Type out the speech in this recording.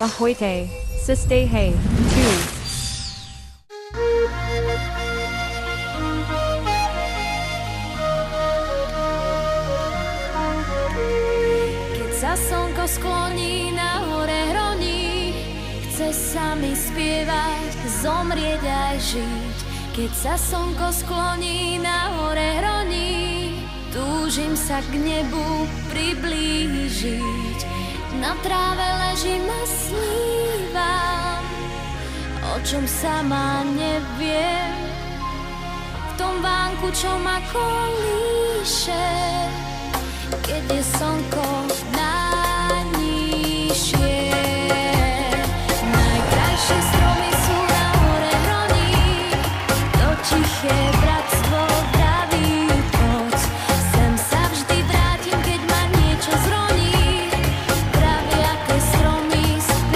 Ahoyte, Siste Hey, 2. Keď sa slnko skloní, na hore hroní, chce sa mi spievať, zomrieť aj žiť. Keď sa slnko skloní, na hore hroní, túžim sa k nebu priblížiť. Na tráve ležím a snívam, o čom sama neviem. V tom vánku, čo ma kolíše, keď je slnko najnižšie.